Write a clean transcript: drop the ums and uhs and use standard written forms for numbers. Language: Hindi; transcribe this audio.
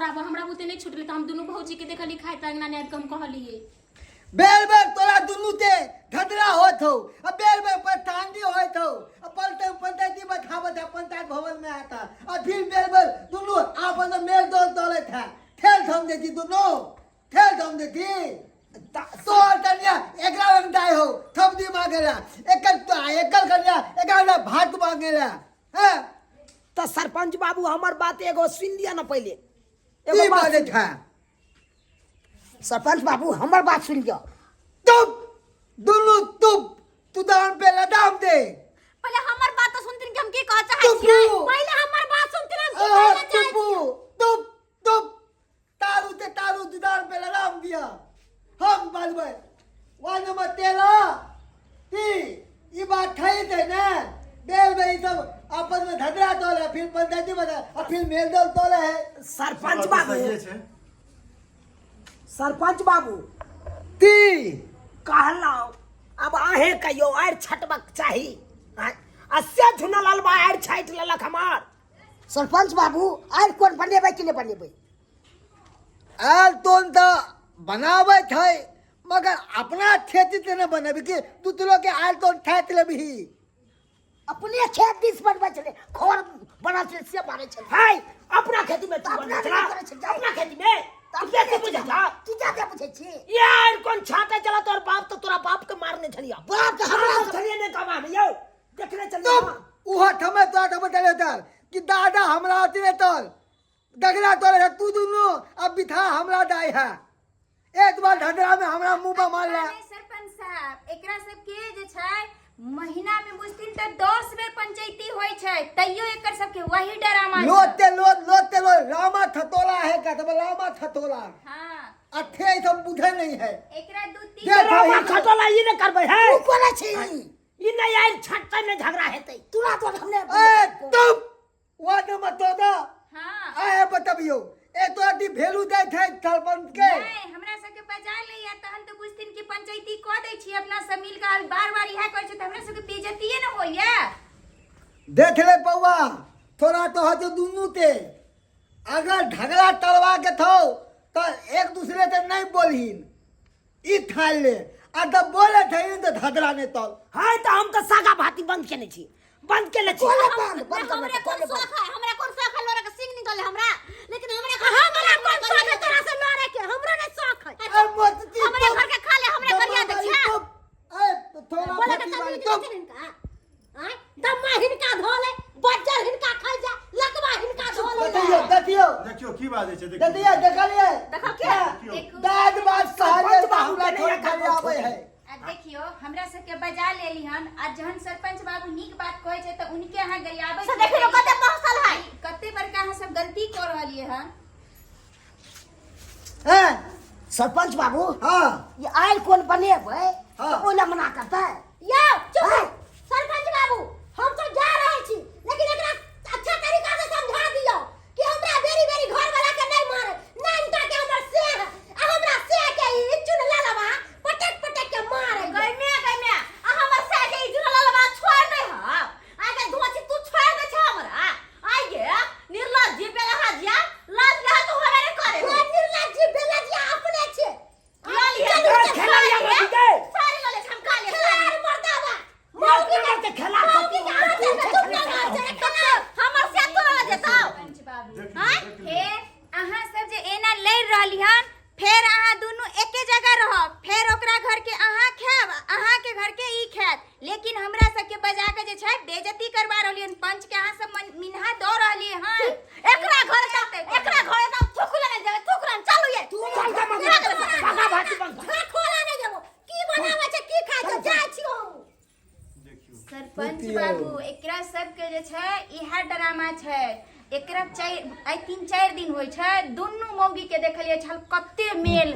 खराब है हमरा बुते नहीं छुटले त हम दोनों भौजी के देखली खाए त अंगना ने कम कहलिए बेल बेल तोरा दुनू ते धदरा होत हो अब बेल बेल पर टांडी होत हो अब पलटे पंचायती बैठावत है पंचायत भवन में आता और फिर बेल बेल दुनू आपन मेल दौड़ तोले था ठेल थम देती दुनू ठेल थम देती तो तनिया एकरा रंग दाई हो थम दी मांगेला एकल कन्या एकरा भात मांगेला हैं तो सरपंच बाबू हमार बात एगो सुन लिया ना पहले की बात था सरपंच बाबू हमार बात सुन लिया तुम दुनू तुम तू दाम पे लगाम दे पहले हमर बात तो सुनतिन कि हम की कह चाहे छियै पहले हमर बात सुनतिन हम की कहना चाहे छियै तुम तारू दुदान पे लगाम दिया हम बालबे वन नंबर 13 की ये बात થઈ थे ना बेल भाई सब आपस में झगड़ा तोले फिर पंचायती बता और फिर मेल दौल तोले है सरपंच बाबू ती कहला अब आहे कहियो आर छटबक चाही अस्या झुनलाल बा आर छाइट ललक हमार सरपंच बाबू आर कोन बनेबै कि नहीं बनेबै आल तोन तो बनावे थे मगर अपना खेती ते न बनाबी कि तू तो लोग के आल तोन ठात लेबी अपने खेत दिस बनबै छले खोर बना छले से मारे छले हाय अपना खेती में तू बना छला अपना खेती में तबे से बुझा तू जाके पूछे छी यार कौन छाटे चला तोर बाप तो तोरा बाप के मारने छलिया बाप के हमरा छलिए ने कमा में यो देखले चलिए उहा थमे तो आटा बतले तर कि दादा हमरा आती रे तोर दगरा तोरे तू दुनु अब बिथा हमरा दाई है एक बार ढडरा में हमरा मुंह पर मार ले सरपंच साहब एकरा सब के जे छै महीना में बुझतिन त 10 बेर पंचायती होय छै तइयो एकर सब के वही डरामा लोते रामा थतोला है का तो रामा थतोला हां अठे सब बुझे नहीं है एकरा दू तीन रामा थतोला ई ने करबै है तू कोना छी ई नहीं आई छटते में झगड़ा हेतै तुरा तो हमने ए तुम वाद मत तो हां ए बताबियो ए तो अति भेलू दे थे सरपंच के नहीं हमरा सब के बजा लैया तहन तो बुझतिन कि पंचायती क दै छी अपना सब मिल के बार-बार इहा कहै छै त हमरा सब के बेइज्जतीए न होइया देख ले पौवा थोड़ा तो हो जो दुनू ते अगर झगड़ा टलवा के थो तो एक दूसरे से नहीं बोलहीन ई ठाल ले आ जब बोले थे तो धदरा ने तल हाय तो हम तो सागा भाती बंद केने छी बंद केले छी बंद हमरा कौन शौक है हमरा कौन शौक है लोरा के सिंग निकले हमरा लेकिन हमरा कौन शौक है तोरा से लोरे के हमरा नहीं शौक है हमरे घर के खा ले हमरे गरिया देखिया ए थोड़ा भाती वाली तो हां दम्मा हिनका धोले बज्जर हिनका खाइ जा लकवा हिनका धोले देखियो की बात है देखिए देखलिए देखो क्या दाद बात सारे हमरा थोड़ा कर आवे है देखियो हमरा सब के बजा लेली हन आज जहन सरपंच बाबू नीक बात कहै छै त उनके यहां गरियाबै छै देखियो कते पहसल है कते बड़का अहां सब गलती कर रहलिए हन हैं सरपंच बाबू हां ये आइल कोन बनेबै हां ओला मना करतै यो चुप सरपंच बाबू हम तो जा रहे छी लेकिन एकरा अच्छा तरीका से समझा दियो कि हमरा बेरी बेरी घर वाला के नहीं मारे नानटा के हमर से हमरा से के ई चुन ललवा पटक के मारे गइमे आ हमर से के ई चुन ललवा छोड़ दे ह आगे धोची तू छोड़ दे छ हमरा आगे निर्लज्ज बेला हाजिया लाज रहा तो होबे रे करे निर्लज्ज बेला जी अपने छे लाली खेलैया मत दे सारी वाले झमका ले सारी मर्दावा मौगी के खेला हमर से तोरा देताओ हां फेर अहां सब जे एना लड़ रहली हन फेर अहां दोनों एके जगह रह फेर ओकरा घर के अहां खाब अहां के घर के ई खात लेकिन हमरा सब के बजा के जे छै बेइज्जती करबा रहली हन पंच के अहां सब मिनहा दो रहली हन एकरा घर त थुकुला नहीं जावे थुकुला चलू ये तू चल जा सागा भाती बंद खोला नहीं जाबो की बनावे छै की खाय छै जाय छी हम सरपंच बाबू एकरा सब के जे छै इहा ड्रामा छै एकरा 3-4 दिन होय छै दुन्नू मौगी के देखलिए छल कते मेल